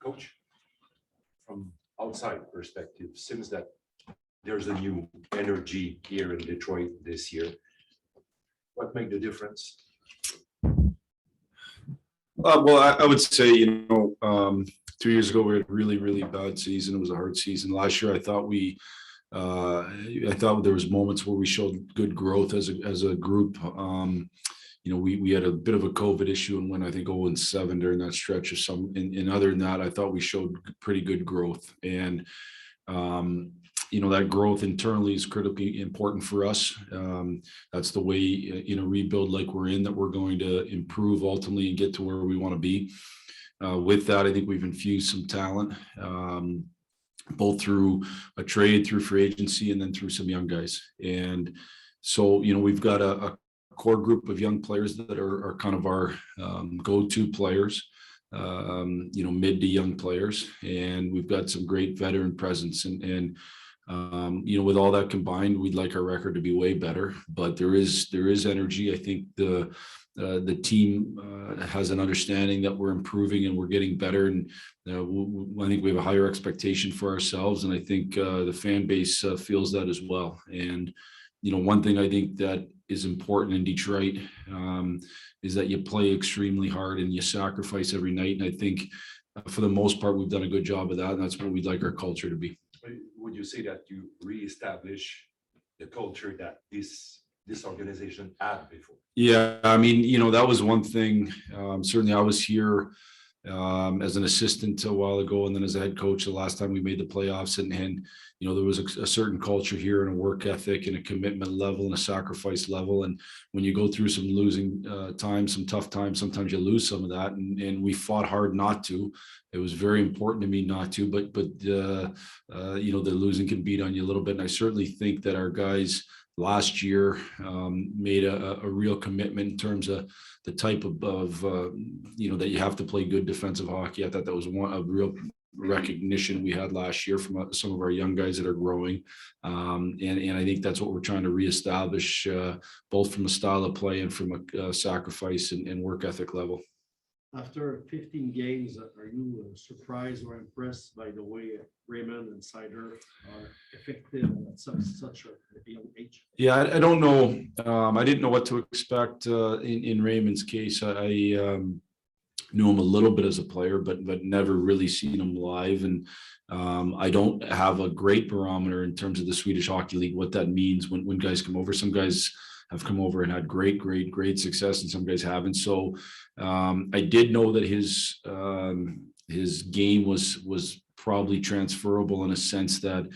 Coach, from outside perspective, seems that there's a new energy here in Detroit this year. What made the difference? Well, I would say, 2 years ago, we had a really, really bad season. It was a hard season. Last year, I thought there was moments where we showed good growth as a group. We had a bit of a COVID issue and went, I think, 0-7 during that stretch of some. And other than that, I thought we showed pretty good growth. And that growth internally is critically important for us. That's the way in a rebuild like we're in, that we're going to improve ultimately and get to where we want to be. With that, I think we've infused some talent, both through a trade, through free agency, and then through some young guys. And so, we've got a core group of young players that are kind of our go-to players, mid to young players. And we've got some great veteran presence. And with all that combined, we'd like our record to be way better. But there is energy. I think the team has an understanding that we're improving and we're getting better. And I think we have a higher expectation for ourselves. And I think the fan base feels that as well. And, one thing I think that is important in Detroit is that you play extremely hard and you sacrifice every night. And I think for the most part, we've done a good job of that. And that's what we'd like our culture to be. Would you say that you reestablish the culture that this organization had before? Yeah, I mean, that was one thing. Certainly, I was here as an assistant a while ago, and then as a head coach the last time we made the playoffs. And there was a certain culture here and a work ethic and a commitment level and a sacrifice level. And when you go through some losing times, some tough times, sometimes you lose some of that. And we fought hard not to. It was very important to me not to. But the losing can beat on you a little bit. And I certainly think that our guys last year made a real commitment in terms of the type of that you have to play good defensive hockey. I thought that was a real recognition we had last year from some of our young guys that are growing. And I think that's what we're trying to reestablish, both from a style of play and from a sacrifice and work ethic level. After 15 games, are you surprised or impressed by the way Raymond and Seider are effective at such a young age? Yeah, I don't know. I didn't know what to expect in Raymond's case. I knew him a little bit as a player, but never really seen him live. And I don't have a great barometer in terms of the Swedish Hockey League, what that means when guys come over. Some guys have come over and had great success, and some guys haven't. So I did know that his game was probably transferable in a sense that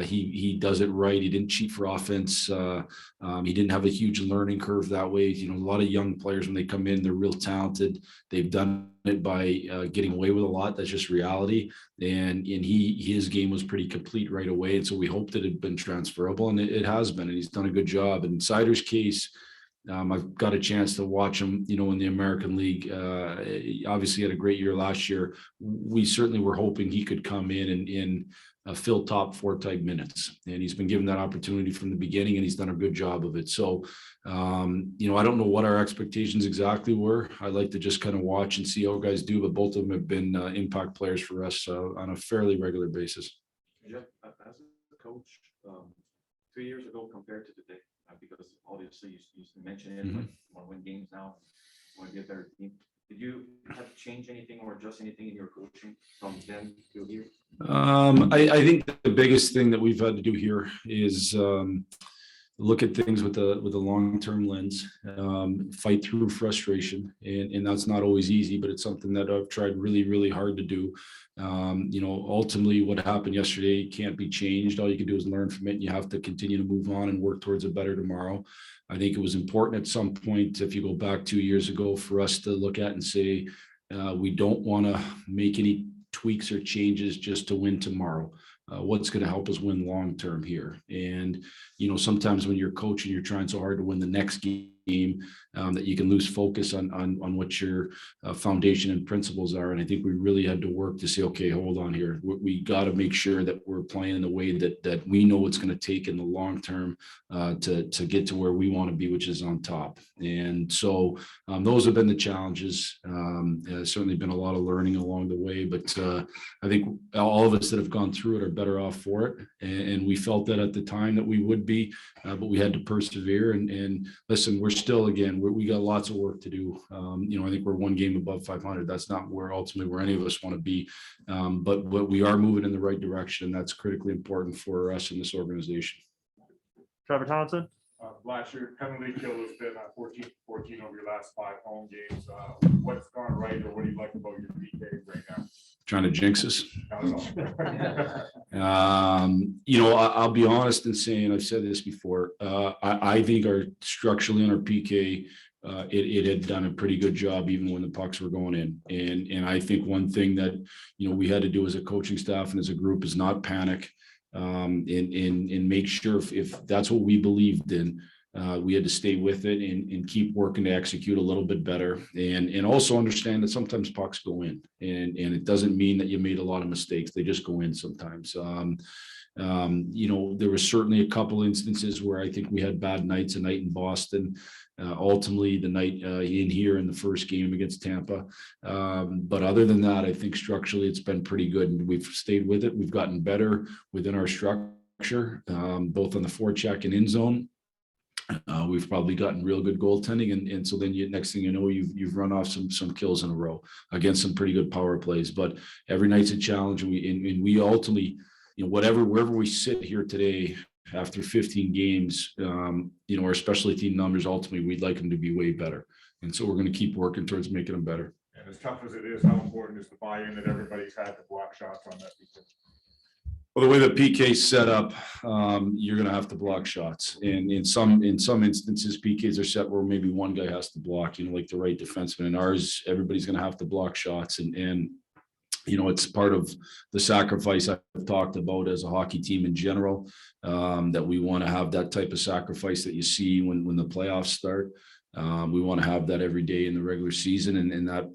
he does it right. He didn't cheat for offense. He didn't have a huge learning curve that way. A lot of young players, when they come in, they're real talented. They've done it by getting away with a lot. That's just reality. And his game was pretty complete right away. And so we hoped it had been transferable, and it has been, and he's done a good job. In Seider's case, I've got a chance to watch him, in the American League. Obviously had a great year last year. We certainly were hoping he could come in and fill top 4 type minutes. And he's been given that opportunity from the beginning, and he's done a good job of it. So, I don't know what our expectations exactly were. I like to just kind of watch and see how guys do, but both of them have been impact players for us on a fairly regular basis. Jeff, as a coach, 2 years ago compared to today, because obviously you mentioned it, like, you want to win games now, you want to be a better team. Did you have to change anything or adjust anything in your coaching from then to here? I think the biggest thing that we've had to do here is look at things with a long-term lens, fight through frustration. And that's not always easy, but it's something that I've tried really, really hard to do. Ultimately what happened yesterday can't be changed. All you can do is learn from it, and you have to continue to move on and work towards a better tomorrow. I think it was important at some point, if you go back 2 years ago, for us to look at and say, we don't want to make any tweaks or changes just to win tomorrow. What's going to help us win long-term here? And, sometimes when you're coaching, you're trying so hard to win the next game, that you can lose focus on what your foundation and principles are. And I think we really had to work to say, okay, hold on here. We got to make sure that we're playing the way that we know it's going to take in the long term to get to where we want to be, which is on top. And so those have been the challenges. There's certainly been a lot of learning along the way, but I think all of us that have gone through it are better off for it. And we felt that at the time that we would be, but we had to persevere. And listen, we're still, again, we got lots of work to do. I think we're one game above 500. That's not where ultimately where any of us want to be. But we are moving in the right direction. And that's critically important for us in this organization. Trevor Townsend. Blashill, penalty kill has been 14 over your last 5 home games. What's gone right, or what do you like about your PK right now? Trying to jinx us. Not at all. I'll be honest in saying, I've said this before, I think structurally on our PK, it had done a pretty good job even when the pucks were going in. And I think one thing that, we had to do as a coaching staff and as a group is not panic, and make sure if that's what we believed in, we had to stay with it and keep working to execute a little bit better, and also understand that sometimes pucks go in, and it doesn't mean that you made a lot of mistakes. They just go in sometimes. There was certainly a couple instances where I think we had bad nights, a night in Boston, ultimately the night in here in the first game against Tampa. But other than that, I think structurally it's been pretty good, and we've stayed with it. We've gotten better within our structure, both on the forecheck and in zone. We've probably gotten real good goaltending, and so then next thing you know, you've run off some kills in a row against some pretty good power plays. But every night's a challenge, and we ultimately, wherever we sit here today after 15 games, our specialty team numbers, ultimately we'd like them to be way better, and so we're going to keep working towards making them better. And as tough as it is, how important is the buy-in that everybody's had to block shots on that? Well, the way the PK's set up, you're going to have to block shots, and in some instances, PKs are set where maybe one guy has to block, like the right defenseman. In ours, everybody's going to have to block shots, and it's part of the sacrifice I've talked about as a hockey team in general, that we want to have that type of sacrifice that you see when the playoffs start. We want to have that every day in the regular season, and that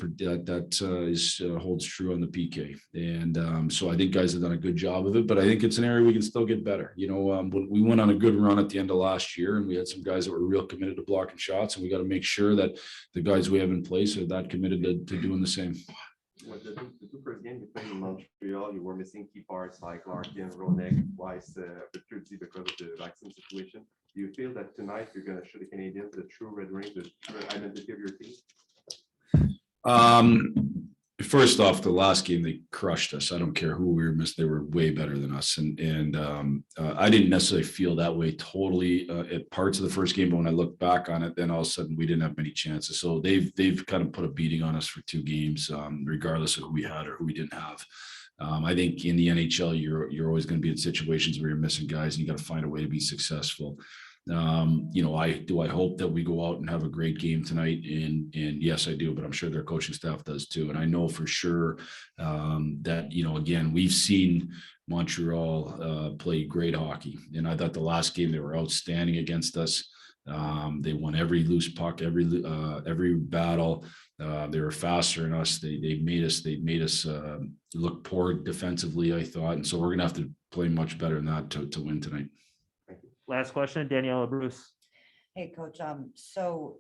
holds true on the PK. And so I think guys have done a good job of it, but I think it's an area we can still get better. We went on a good run at the end of last year, and we had some guys that were real committed to blocking shots, and we got to make sure that the guys we have in place are that committed to doing the same. What the two first games you played in Montreal, you were missing key parts like Larkin, Roenick, twice Bertuzzi because of the vaccine situation. Do you feel that tonight you're going to show the Canadians the true Red Wings, the true identity of your team? First off, the last game they crushed us. I don't care who we were missing; they were way better than us. And I didn't necessarily feel that way totally at parts of the first game, but when I look back on it, then all of a sudden we didn't have many chances. So they've kind of put a beating on us for 2 games, regardless of who we had or who we didn't have. I think in the NHL, you're always going to be in situations where you're missing guys, and you got to find a way to be successful. I hope that we go out and have a great game tonight, and yes, I do, but I'm sure their coaching staff does too. And I know for sure that, again, we've seen Montreal play great hockey, and I thought the last game they were outstanding against us. They won every loose puck, every battle. They were faster than us. They made us look poor defensively, I thought, and so we're gonna have to play much better than that to win tonight. Last question, Daniela Bruce. Hey, Coach. So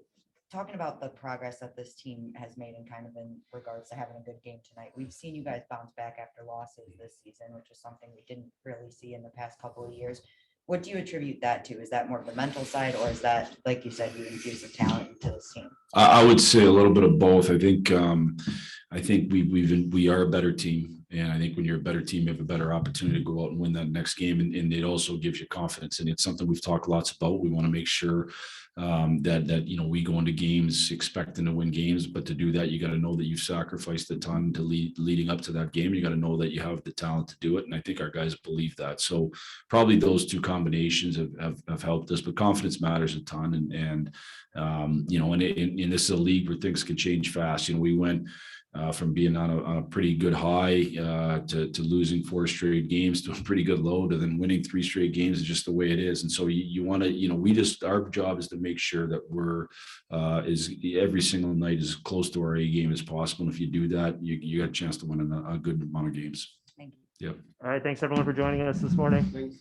talking about the progress that this team has made and kind of in regards to having a good game tonight, we've seen you guys bounce back after losses this season, which is something we didn't really see in the past couple of years. What do you attribute that to? Is that more of the mental side, or is that, like you said, you infuse the talent into this team? I would say a little bit of both. I think we are a better team. And I think when you're a better team, you have a better opportunity to go out and win that next game. And it also gives you confidence. And it's something we've talked lots about. We want to make sure that we go into games expecting to win games. But to do that, you got to know that you've sacrificed a ton to leading up to that game. You got to know that you have the talent to do it. And I think our guys believe that. So probably those two combinations have helped us. But confidence matters a ton. And this is a league where things can change fast. We went from being on a pretty good high to losing 4 straight games to a pretty good low to then winning 3 straight games is just the way it is. And so you want to, our job is to make sure that we're every single night as close to our A game as possible. And if you do that, you got a chance to win a good amount of games. Thank you. All right, thanks everyone for joining us this morning. Thanks.